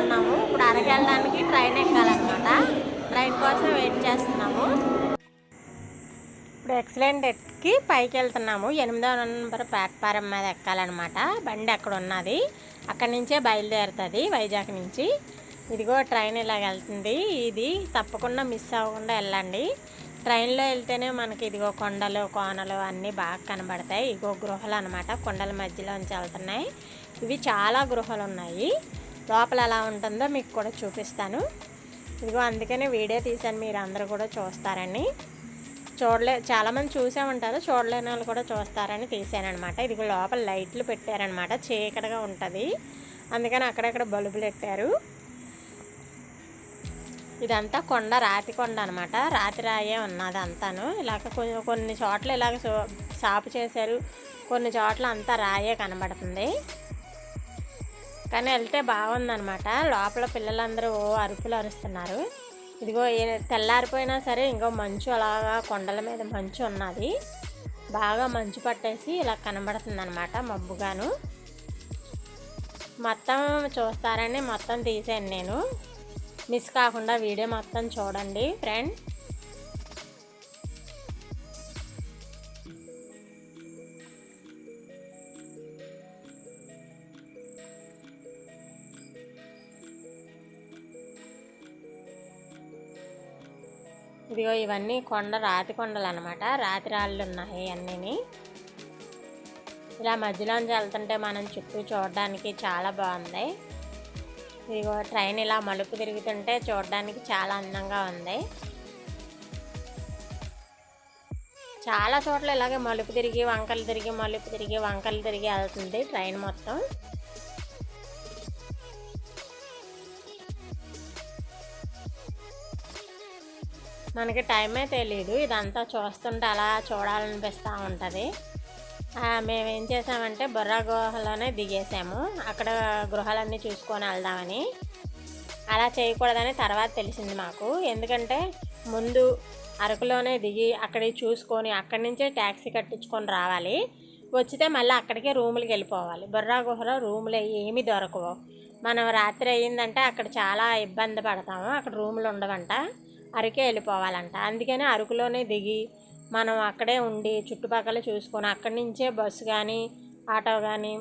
ఉన్నాము. ఇప్పుడు అరకు వెళ్ళడానికి ట్రైన్ ఎక్కాలన్నమాట. ట్రైన్ కోసం వెయిట్ చేస్తున్నాము. ఇప్పుడు ఎక్సలెంట్ ఎక్కి పైకి వెళ్తున్నాము. 8వ నెంబర్ ప్లాట్ఫారం మీద ఎక్కాలన్నమాట. బండి అక్కడ ఉన్నది, అక్కడి నుంచే బయలుదేరుతుంది వైజాగ్ నుంచి. ఇదిగో ట్రైన్ ఇలాగ వెళ్తుంది. ఇది తప్పకుండా మిస్ అవ్వకుండా వెళ్ళండి. ట్రైన్లో వెళ్తేనే మనకి ఇదిగో కొండలు కోనలు అన్నీ బాగా కనబడతాయి. ఇదిగో గృహలు అనమాట, కొండల మధ్యలోంచి వెళ్తున్నాయి. ఇవి చాలా గృహలు ఉన్నాయి. లోపల ఎలా ఉంటుందో మీకు కూడా చూపిస్తాను. ఇదిగో అందుకనే వీడియో తీశాను, మీరు అందరూ కూడా చూస్తారని. చాలామంది చూసే ఉంటారు, చూడలేని వాళ్ళు కూడా చూస్తారని తీసానమాట. ఇదిగో లోపల లైట్లు పెట్టారనమాట, చీకటిగా ఉంటుంది, అందుకని అక్కడక్కడ బల్బులు పెట్టారు. ఇదంతా కొండ, రాతి కొండ అనమాట. రాతి రాయే ఉన్నది అంతాను. ఇలాగ కొన్ని చోట్ల ఇలాగ సాపు చేశారు, కొన్ని చోట్ల అంతా రాయే కనబడుతుంది. కానీ వెళ్తే బాగుందనమాట. లోపల పిల్లలందరూ అరుపులు అరుస్తున్నారు. ఇదిగో తెల్లారిపోయినా సరే ఇంకో మంచు అలాగా కొండల మీద మంచు ఉన్నది, బాగా మంచు పట్టేసి ఇలా కనబడుతుంది అనమాట మబ్బుగాను. మొత్తం చూస్తారని మొత్తం తీసాను నేను, మిస్ కాకుండా వీడియో మొత్తం చూడండి ఫ్రెండ్. ఇదిగో ఇవన్నీ రాతి కొండలు అనమాట, రాతి రాళ్ళు ఉన్నాయి అన్నీ. ఇలా మధ్యలోంచి వెళ్తుంటే మనం చుట్టూ చూడడానికి చాలా బాగుంది. ఇదిగో ట్రైన్ ఇలా మలుపు తిరుగుతుంటే చూడడానికి చాలా అందంగా ఉంది. చాలా చోట్ల ఇలాగే మలుపు తిరిగి వంకలు తిరిగి మలుపు తిరిగి వంకలు తిరిగి వెళ్తుంది ట్రైన్ మొత్తం. మనకి టైమే తెలియదు, ఇదంతా చూస్తుంటే అలా చూడాలనిపిస్తూ ఉంటుంది. మేమేం చేసామంటే బొర్రా గుహలోనే దిగేసాము, అక్కడ గృహాలన్నీ చూసుకొని వెళ్దామని. అలా చేయకూడదని తర్వాత తెలిసింది మాకు. ఎందుకంటే ముందు అరకులోనే దిగి అక్కడికి చూసుకొని అక్కడి నుంచే ట్యాక్సీ కట్టించుకొని రావాలి. వచ్చితే మళ్ళీ అక్కడికే రూములకి వెళ్ళిపోవాలి. బొర్రా గుహలో రూములు ఏమీ దొరకవు. మనం రాత్రి అయ్యిందంటే అక్కడ చాలా ఇబ్బంది పడతాము, అక్కడ రూములు ఉండవంట, అరకే వెళ్ళిపోవాలంట. అందుకని అరకులోనే దిగి మనం అక్కడే ఉండి చుట్టుపక్కల చూసుకొని అక్కడి నుంచే బస్సు కానీ ఆటో కానీ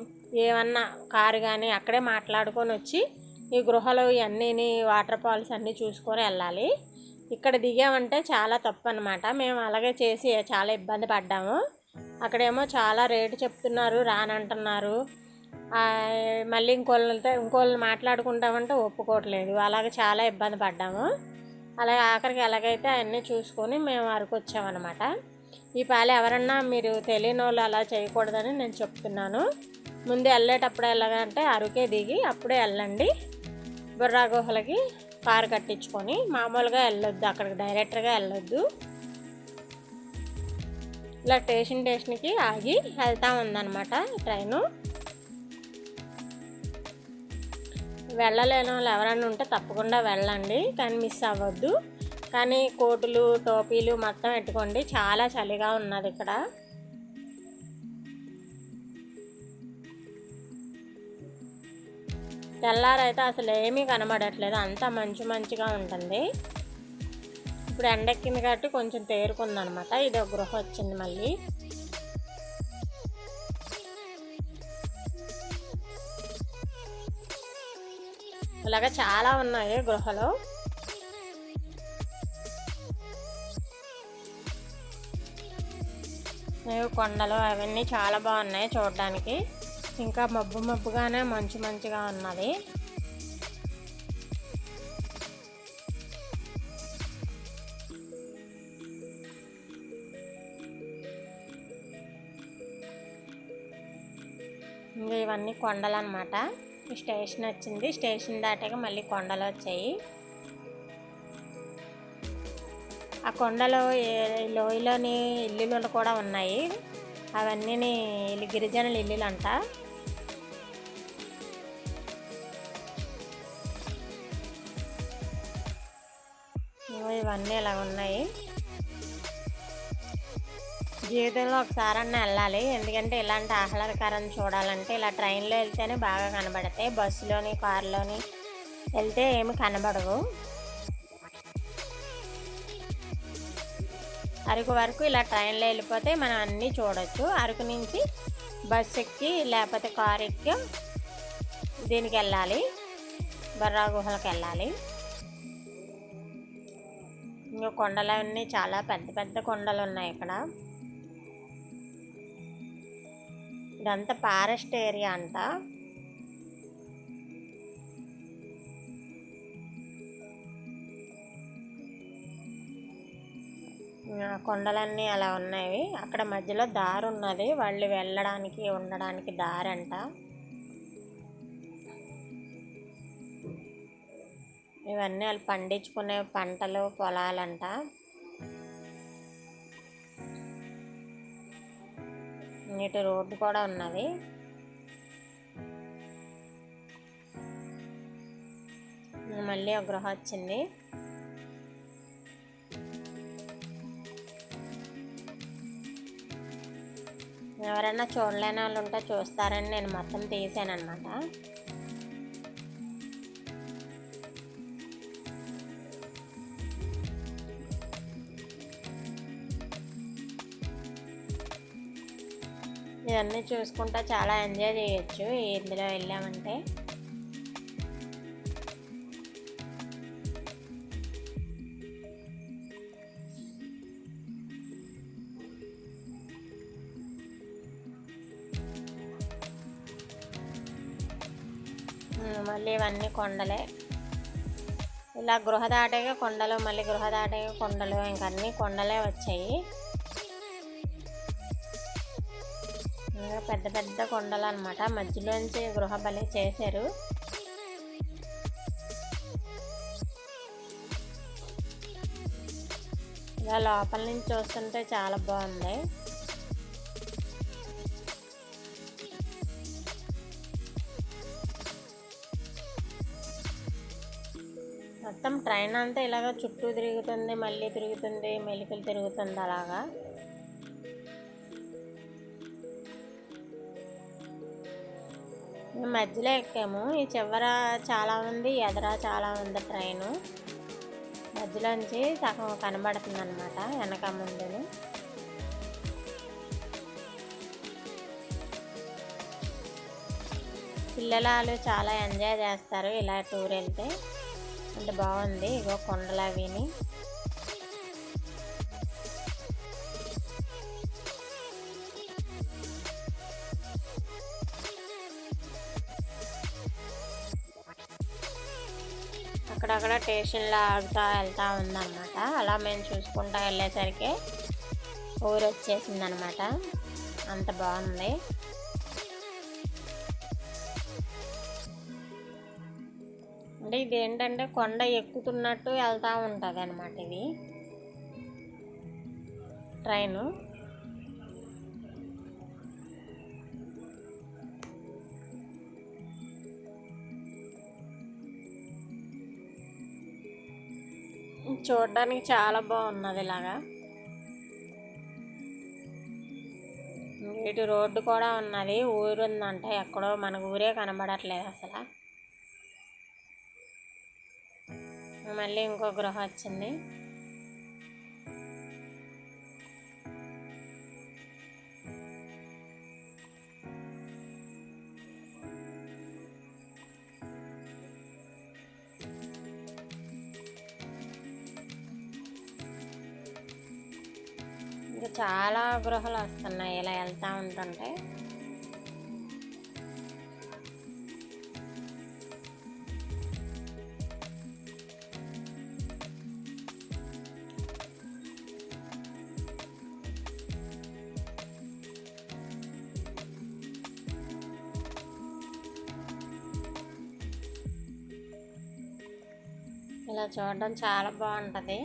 ఏమన్నా కారు కానీ అక్కడే మాట్లాడుకొని వచ్చి ఈ గృహలు ఇవన్నీ వాటర్ ఫాల్స్ అన్నీ చూసుకొని వెళ్ళాలి. ఇక్కడ దిగామంటే చాలా తప్పు అనమాట. మేము అలాగే చేసి చాలా ఇబ్బంది పడ్డాము. అక్కడేమో చాలా రేటు చెప్తున్నారు, రానంటున్నారు. మళ్ళీ ఇంకోళ్ళు మాట్లాడుకుంటామంటే ఒప్పుకోవట్లేదు. అలాగే చాలా ఇబ్బంది పడ్డాము. అలాగే ఆఖరికి ఎలాగైతే అవన్నీ చూసుకొని మేము అరకు వచ్చామన్నమాట. ఈ పాలు ఎవరన్నా మీరు తెలియని వాళ్ళు అలా చేయకూడదని నేను చెప్తున్నాను. ముందు వెళ్ళేటప్పుడు ఎలాగంటే అరకే దిగి అప్పుడే వెళ్ళండి. బొర్రా గుహలకి కారు కట్టించుకొని మామూలుగా వెళ్ళొద్దు, అక్కడికి డైరెక్ట్గా వెళ్ళొద్దు. ఇలా స్టేషన్కి ఆగి వెళ్తూ ఉందన్నమాట ట్రైను. వెళ్ళలేని వాళ్ళు ఎవరైనా ఉంటే తప్పకుండా వెళ్ళండి, కానీ మిస్ అవ్వద్దు. కానీ కోటులు టోపీలు మొత్తం పెట్టుకోండి, చాలా చలిగా ఉన్నది ఇక్కడ. తెల్లారైతే అసలు ఏమీ కనబడట్లేదు, అంతా మంచిగా ఉంటుంది. ఇప్పుడు ఎండెక్కింది కాబట్టి కొంచెం తేరుకుందనమాట. ఇది ఒక గృహ వచ్చింది మళ్ళీ. ఇలాగా చాలా ఉన్నాయి గృహలు. కొండలు అవన్నీ చాలా బాగున్నాయి చూడడానికి. ఇంకా మబ్బుగానే మంచిగా ఉన్నది. ఇంకా ఇవన్నీ కొండలు అన్నమాట. స్టేషన్ వచ్చింది, స్టేషన్ దాటాక మళ్ళీ కొండలు వచ్చాయి. ఆ కొండలో లోయలోని ఇల్లులు కూడా ఉన్నాయి, అవన్నీ గిరిజనుల ఇల్లులు అంట. ఇవన్నీ ఇలా ఉన్నాయి. జీవితంలో ఒకసారన్నా వెళ్ళాలి, ఎందుకంటే ఇలాంటి ఆహ్లాదకరం చూడాలంటే ఇలా ట్రైన్లో వెళ్తేనే బాగా కనబడతాయి. బస్సులోని కారులోని వెళ్తే ఏమి కనబడవు. అరకు వరకు ఇలా ట్రైన్లో వెళ్ళిపోతే మనం అన్నీ చూడొచ్చు. అరకు నుంచి బస్ ఎక్కి లేకపోతే కార్ ఎక్కి దీనికి వెళ్ళాలి, బొర్రా గుహలకు వెళ్ళాలి. ఇంకా కొండలన్నీ చాలా పెద్ద పెద్ద కొండలు ఉన్నాయి ఇక్కడ. ఇదంతా ఫారెస్ట్ ఏరియా అంట. కొండలన్నీ అలా ఉన్నాయి. అక్కడ మధ్యలో దారి ఉన్నది, వాళ్ళు వెళ్ళడానికి ఉండడానికి దారి అంట. ఇవన్నీ వాళ్ళు పండించుకునే పంటలు పొలాలంట. ఇటు రోడ్డు కూడా ఉన్నది. మళ్ళీ ఒక గృహ వచ్చింది. ఎవరైనా చూడలేని వాళ్ళు ఉంటే చూస్తారని నేను మొత్తం తీసాను అన్నమాట. ఇవన్నీ చూసుకుంటా చాలా ఎంజాయ్ చేయొచ్చు ఇందులో వెళ్ళామంటే. మళ్ళీ ఇవన్నీ కొండలే. ఇలా గృహ దాటగా కొండలు, మళ్ళీ గృహ దాటగా కొండలు, ఇంక అన్నీ కొండలే వచ్చాయి. ఇంకా పెద్ద పెద్ద కొండలు అన్నమాట. మధ్యలోంచి గృహ బలి చేశారు. ఇలా లోపల నుంచి చూస్తుంటే చాలా బాగుంది. మొత్తం ట్రైన్ అంతా ఇలాగ చుట్టూ తిరుగుతుంది, మళ్ళీ తిరుగుతుంది, మెలికలు తిరుగుతుంది అలాగా. మధ్యలో ఎక్కాము. ఈ చివర చాలా ఉంది, ఎదర చాలా ఉంది ట్రైను. మధ్యలోంచి సగం కనబడుతుంది అన్నమాట, వెనక ముందును. పిల్లలు చాలా ఎంజాయ్ చేస్తారు ఇలా టూర్ వెళ్తే. అంటే బాగుంది. ఇగో కొండలు అవిని. అక్కడక్కడ స్టేషన్లో ఆగుతా వెళ్తూ ఉందన్నమాట. అలా మేము చూసుకుంటూ వెళ్ళేసరికి ఊరు వచ్చేసింది అనమాట. అంత బాగుంది. అంటే ఇది ఏంటంటే కొండ ఎక్కుతున్నట్టు వెళ్తూ ఉంటుంది అన్నమాట ఇది ట్రైను. చూడడానికి చాలా బాగున్నది ఇలాగా. ఇటు రోడ్డు కూడా ఉన్నది. ఊరు ఉందంట ఎక్కడో, మనకు ఊరే కనబడట్లేదు అసలు. మళ్ళీ ఇంకో గృహ వచ్చింది. ఇంకా చాలా గృహాలు వస్తున్నాయి ఇలా వెళ్తూ ఉంటుంటే. ఇలా చూడడం చాలా బాగుంటుంది.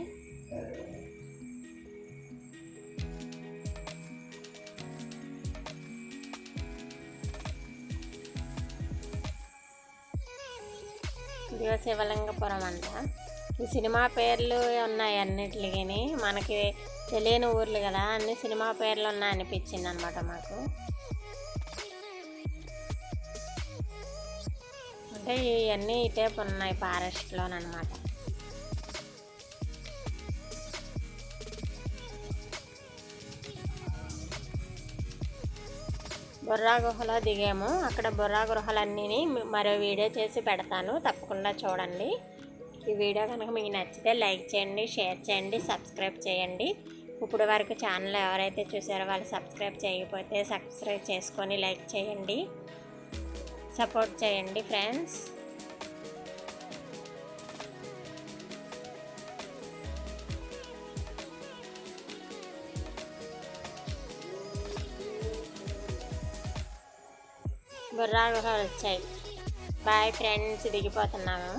ఇదిగో శివలింగపురం అంట. ఈ సినిమా పేర్లు ఉన్నాయి అన్నిటికి, మనకి తెలియని ఊర్లు కదా, అన్ని సినిమా పేర్లు ఉన్నాయి అనిపించింది అనమాట మాకు. అంటే ఇవన్నీ ఇటేపు ఉన్నాయి ఫారెస్ట్లోనమాట. బొర్రా గుహలో దిగాము. అక్కడ బొర్రా గుహలన్నీ మరో వీడియో చేసి పెడతాను, తప్పకుండా చూడండి. ఈ వీడియో కనుక మీకు నచ్చితే లైక్ చేయండి, షేర్ చేయండి, సబ్స్క్రైబ్ చేయండి. ఇప్పుడు వరకు ఛానల్ ఎవరైతే చూసారో వాళ్ళు సబ్స్క్రైబ్ చేయకపోతే సబ్స్క్రైబ్ చేసుకొని లైక్ చేయండి, సపోర్ట్ చేయండి ఫ్రెండ్స్. బుర్రా గుహ వచ్చాయి. Boy friends, దిగిపోతున్నాము.